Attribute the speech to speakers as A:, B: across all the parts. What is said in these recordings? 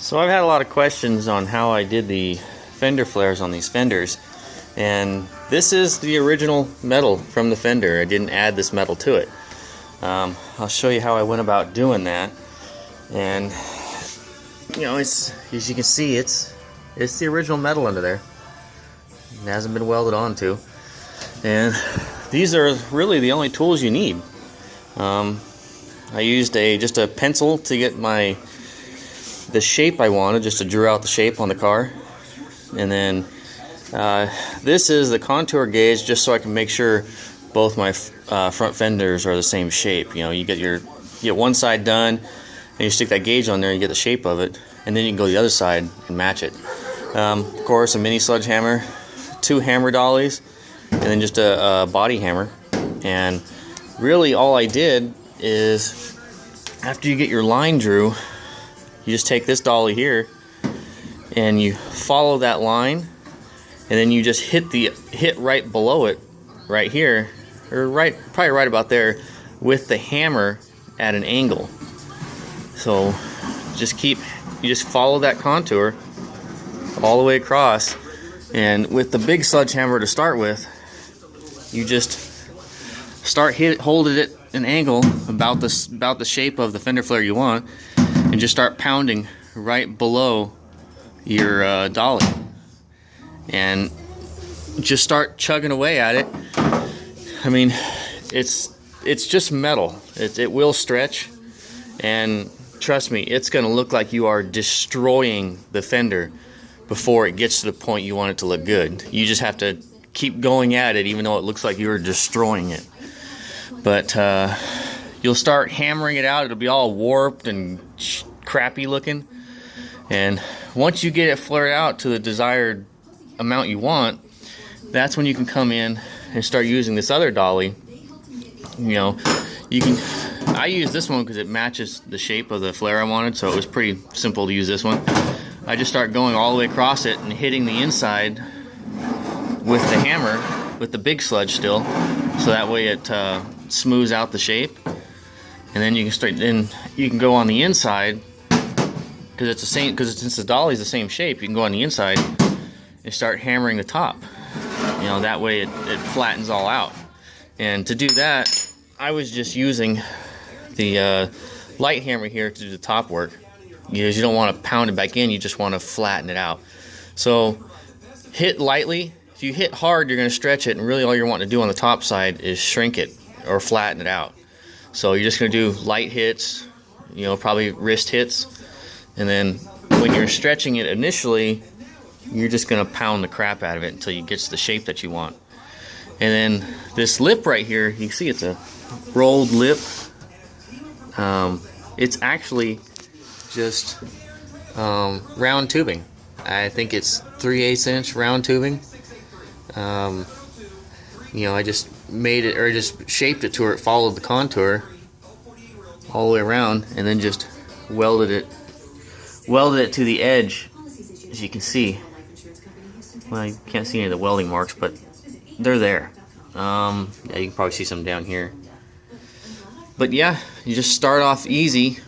A: So I've had a lot of questions on how I did the fender flares on these Fenders, and this is the original metal from the Fender. I didn't add this metal to it. I'll show you how I went about doing that. And you know, it's, as you can see, it's the original metal under there. It hasn't been welded onto, and these are really the only tools you need. I used just a pencil to get the shape I wanted, just to draw out the shape on the car, and then this is the contour gauge, just so I can make sure both my front fenders are the same shape. You know, you get one side done, and you stick that gauge on there, and you get the shape of it, and then you can go to the other side and match it. Of course, a mini sledgehammer, 2 hammer dollies, and then just a body hammer. And really all I did is, after you get your line drew, you just take this dolly here and you follow that line, and then you just hit right below it, right here, or probably right about there, with the hammer at an angle. So you just follow that contour all the way across, and with the big sledgehammer to start with, you just start holding it an angle about the shape of the fender flare you want, and just start pounding right below your dolly, and just start chugging away at it. I mean, it's just metal. It will stretch, and trust me, it's going to look like you are destroying the fender before it gets to the point you want it to look good. You just have to keep going at it, even though it looks like you're destroying it. But you'll start hammering it out. It'll be all warped and crappy looking. And once you get it flared out to the desired amount you want, that's when you can come in and start using this other dolly. You know, I use this one because it matches the shape of the flare I wanted, so it was pretty simple to use this one. I just start going all the way across it and hitting the inside with the hammer, with the big sludge still, so that way it smooths out the shape. And then you can go on the inside, because it's the same, because since the dolly's the same shape, you can go on the inside and start hammering the top. You know, that way it flattens all out. And to do that, I was just using the light hammer here to do the top work, because you don't want to pound it back in, you just want to flatten it out. So hit lightly. If you hit hard, you're going to stretch it, and really all you're wanting to do on the top side is shrink it or flatten it out. So you're just going to do light hits, you know, probably wrist hits, and then when you're stretching it initially, you're just going to pound the crap out of it until you get to the shape that you want. And then this lip right here, you can see it's a rolled lip. It's actually just round tubing. I think it's 3/8 inch round tubing. You know, I just made it, or just shaped it to where it followed the contour all the way around, and then just welded it to the edge, as you can see. Well, you can't see any of the welding marks, but they're there. Yeah, you can probably see some down here. But yeah, you just start off easy,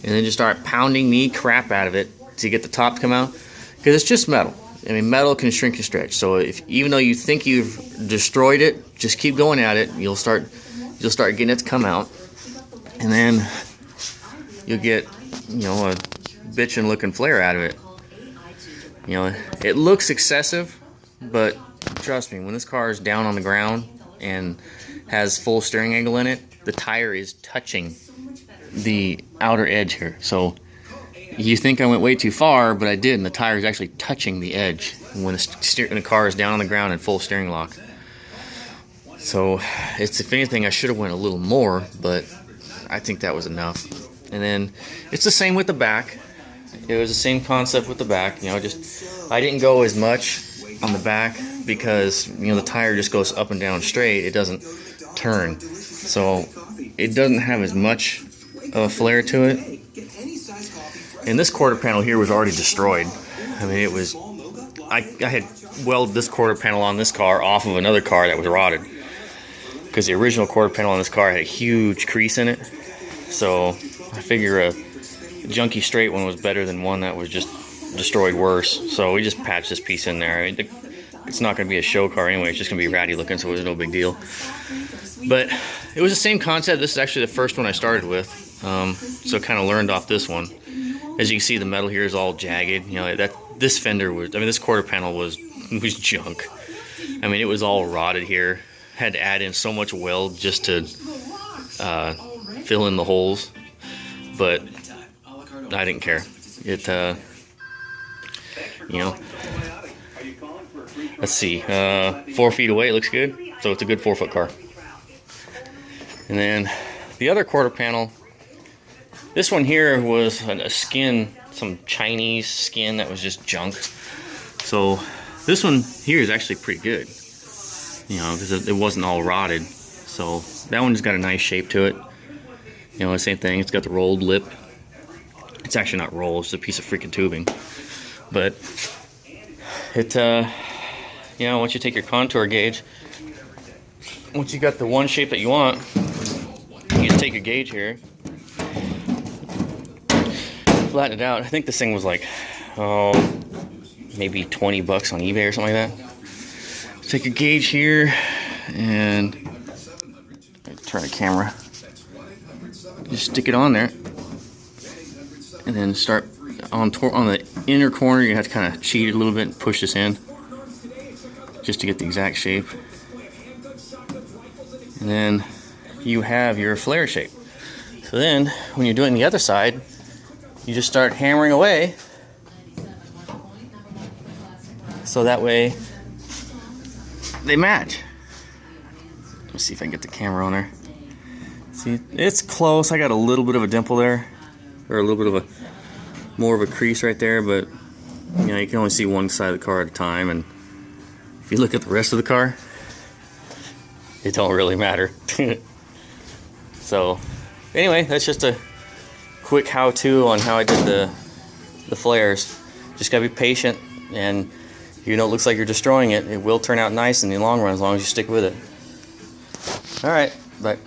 A: and then just start pounding the crap out of it to get the top to come out, because it's just metal. I mean, metal can shrink and stretch. So even though you think you've destroyed it, just keep going at it. You'll start getting it to come out, and then you'll get, you know, a bitchin' looking flare out of it. You know, it looks excessive, but trust me, when this car is down on the ground and has full steering angle in it, the tire is touching the outer edge here. So you think I went way too far, but I didn't. The tire is actually touching the edge when the car is down on the ground in full steering lock. So if anything, I should have went a little more, but I think that was enough. And then it's the same with the back. It was the same concept with the back. You know, I didn't go as much on the back because, you know, the tire just goes up and down straight. It doesn't turn, so it doesn't have as much of a flare to it. And this quarter panel here was already destroyed. I mean, it was, I had welded this quarter panel on this car off of another car that was rotted, because the original quarter panel on this car had a huge crease in it. So I figure a junky straight one was better than one that was just destroyed worse. So we just patched this piece in there. I mean, it's not going to be a show car anyway. It's just going to be ratty looking, so it was no big deal. But it was the same concept. This is actually the first one I started with, so kind of learned off this one. As you can see, the metal here is all jagged. You know, this fender was, I mean, this quarter panel was junk. I mean, it was all rotted here. Had to add in so much weld just to fill in the holes, but I didn't care. It, you know, let's see, 4 feet away, it looks good. So it's a good 4-foot car. And then the other quarter panel, this one here was a skin, some Chinese skin that was just junk. So this one here is actually pretty good, you know, because it wasn't all rotted. So that one's got a nice shape to it. You know, the same thing, it's got the rolled lip. It's actually not rolled, it's a piece of freaking tubing. But it, you know, once you take your contour gauge, once you got the one shape that you want, you just take your gauge here, flatten it out. I think this thing was like, oh, maybe 20 bucks on eBay or something like that. Take a gauge here and turn the camera. Just stick it on there, and then start on the inner corner. You have to kind of cheat it a little bit and push this in, just to get the exact shape. And then you have your flare shape. So then, when you're doing the other side, you just start hammering away, so that way they match. Let's see if I can get the camera on there. See, it's close. I got a little bit of a dimple there, or a little bit of a more of a crease right there, but you know, you can only see one side of the car at a time, and if you look at the rest of the car, it don't really matter. So anyway, that's just a quick how-to on how I did the flares. Just gotta be patient, and you know, it looks like you're destroying it. It will turn out nice in the long run as long as you stick with it. All right, bye.